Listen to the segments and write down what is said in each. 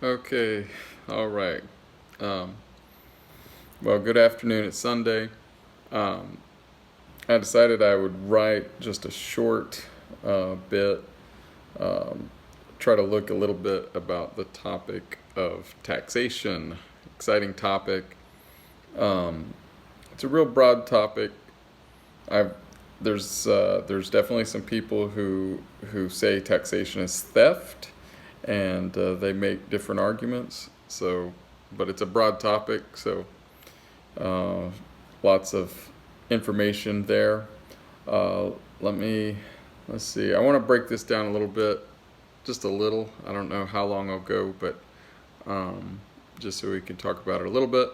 Okay, all right. Um, well, good afternoon. It's Sunday. Um, I decided I would write just a short bit, um, try to look a little bit about the topic of taxation. Exciting topic. Um, it's a real broad topic. I've there's definitely some people who say taxation is theft, and they make different arguments. So, but it's a broad topic, so uh, lots of information there. Uh, let me let's see. I want to break this down a little bit, just a little. I don't know how long I'll go, but um, just so we can talk about it a little bit.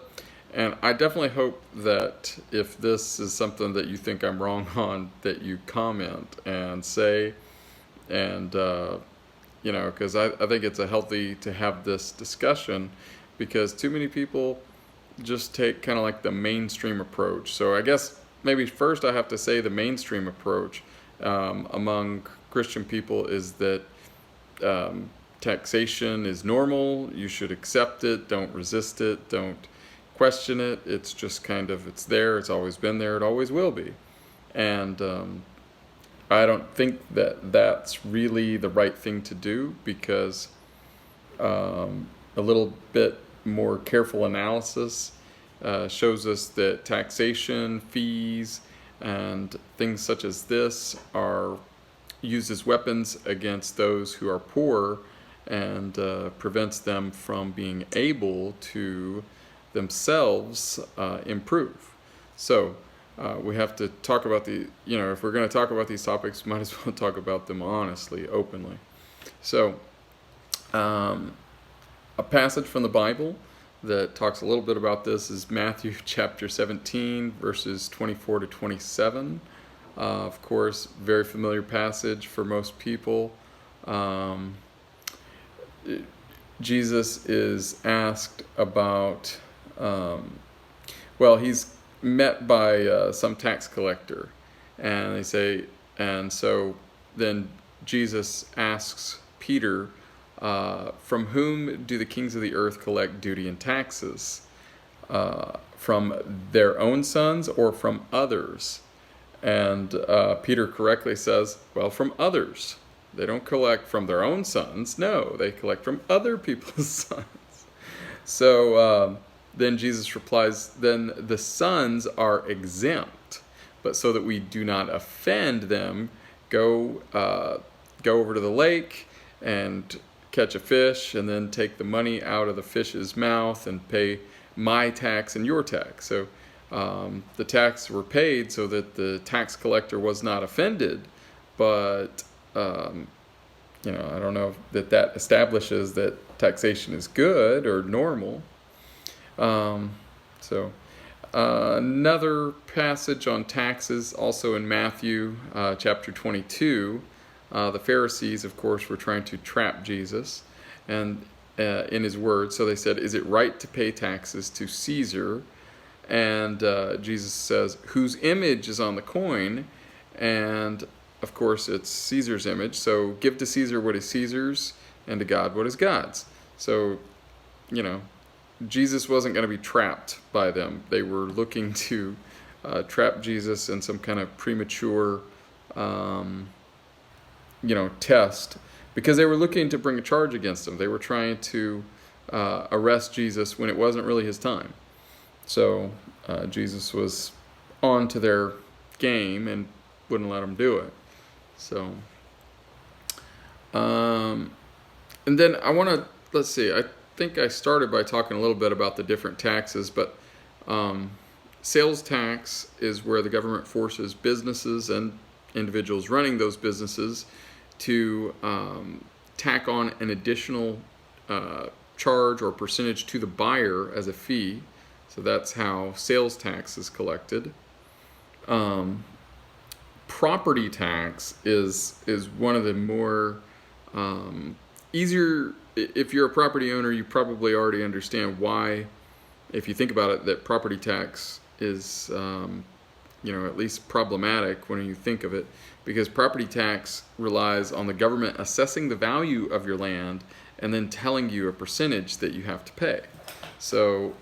And I definitely hope that if this is something that you think I'm wrong on, that you comment and say, and because I think it's a healthy to have this discussion, because too many people just take kind of like the mainstream approach. So I guess maybe first I have to say the mainstream approach among Christian people is that um, taxation is normal. You should accept it. Don't resist it. Don't question it. It's just kind of, it's there. It's always been there. It always will be. And I don't think that that's really the right thing to do, because a little bit more careful analysis shows us that taxation, fees, and things such as this are used as weapons against those who are poor, and prevents them from being able to themselves improve. So we have to talk about if we're going to talk about these topics, might as well talk about them honestly, openly. So, a passage from the Bible that talks a little bit about this is Matthew chapter 17, verses 24 to 27. Of course, very familiar passage for most people. Um, Jesus is asked about, he's met by some tax collector, and they say, and so then Jesus asks Peter, from whom do the kings of the earth collect duty and taxes? From their own sons or from others? And Peter correctly says, well, from others. They don't collect from their own sons. No, they collect from other people's sons. So then Jesus replies, then the sons are exempt, but so that we do not offend them, go over to the lake and catch a fish, and then take the money out of the fish's mouth and pay my tax and your tax. So the tax were paid so that the tax collector was not offended, but I don't know that establishes that taxation is good or normal. Another passage on taxes, also in Matthew chapter 22. The Pharisees, of course, were trying to trap Jesus and in his words. So they said, is it right to pay taxes to Caesar? And Jesus says, whose image is on the coin? And of course, it's Caesar's image. So give to Caesar what is Caesar's, and to God what is God's. So, Jesus wasn't going to be trapped by them. They were looking to trap Jesus in some kind of premature, test, because they were looking to bring a charge against him. They were trying to arrest Jesus when it wasn't really his time. So Jesus was on to their game and wouldn't let them do it. So, and then I want to, let's see, I think I started by talking a little bit about the different taxes, but sales tax is where the government forces businesses and individuals running those businesses to tack on an additional charge or percentage to the buyer as a fee. So that's how sales tax is collected. Property tax is one of the more easier. If you're a property owner, you probably already understand why, if you think about it, that property tax is at least problematic when you think of it, because property tax relies on the government assessing the value of your land and then telling you a percentage that you have to pay. So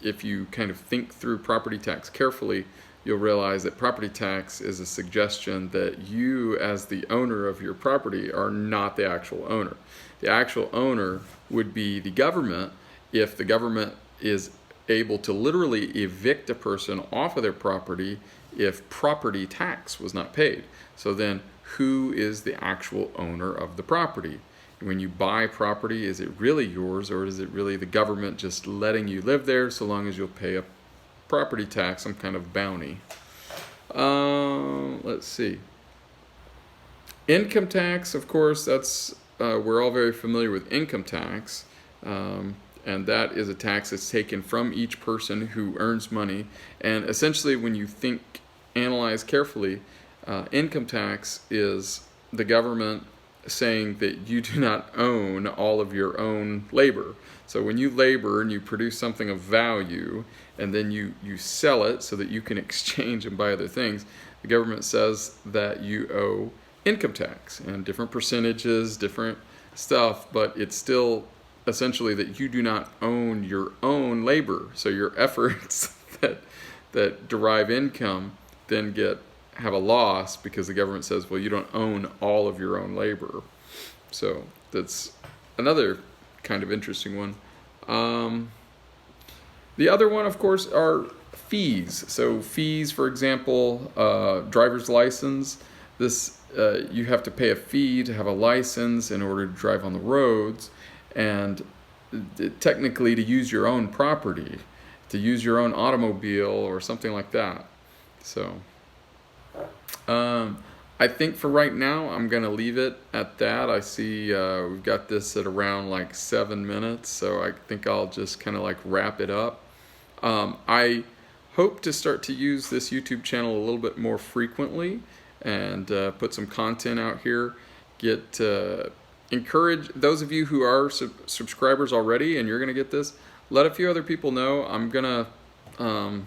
if you kind of think through property tax carefully, you'll realize that property tax is a suggestion that you, as the owner of your property, are not the actual owner. The actual owner would be the government, if the government is able to literally evict a person off of their property if property tax was not paid. So then, who is the actual owner of the property? When you buy property, is it really yours, or is it really the government just letting you live there so long as you'll pay a property tax, some kind of bounty? Let's see. Income tax, of course, that's we're all very familiar with income tax, and that is a tax that's taken from each person who earns money. And essentially, when you analyze carefully, income tax is the government saying that you do not own all of your own labor. So when you labor and you produce something of value, and then you sell it so that you can exchange and buy other things, the government says that you owe income tax, and different percentages, different stuff, but it's still essentially that you do not own your own labor. So your efforts that derive income then have a loss, because the government says, well, you don't own all of your own labor. So that's another kind of interesting one. The other one, of course, are fees. So fees, for example, driver's license. This you have to pay a fee to have a license in order to drive on the roads, and technically to use your own property, to use your own automobile or something like that. So I think for right now, I'm going to leave it at that. I see we've got this at around like 7 minutes, so I think I'll just kind of like wrap it up. I hope to start to use this YouTube channel a little bit more frequently and put some content out here. Encourage those of you who are subscribers already and you're going to get this, let a few other people know. I'm going to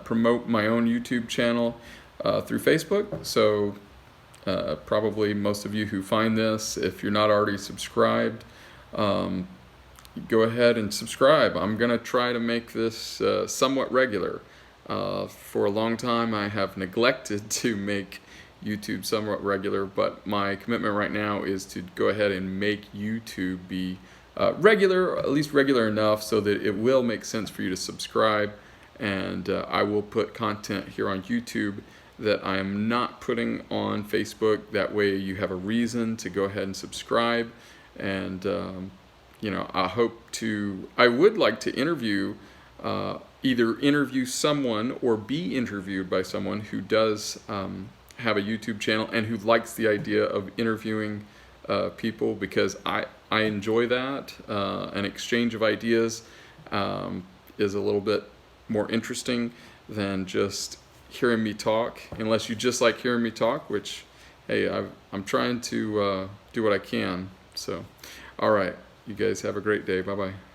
promote my own YouTube channel through Facebook. So probably most of you who find this, if you're not already subscribed, go ahead and subscribe. I'm going to try to make this somewhat regular. For a long time, I have neglected to make YouTube somewhat regular, but my commitment right now is to go ahead and make YouTube be regular, or at least regular enough so that it will make sense for you to subscribe. And I will put content here on YouTube that I am not putting on Facebook. That way you have a reason to go ahead and subscribe. And I would like to either interview someone or be interviewed by someone who does have a YouTube channel and who likes the idea of interviewing people, because I enjoy that. An exchange of ideas is a little bit more interesting than just hearing me talk, unless you just like hearing me talk, which, hey, I'm trying to do what I can. So, all right, you guys have a great day. Bye-bye.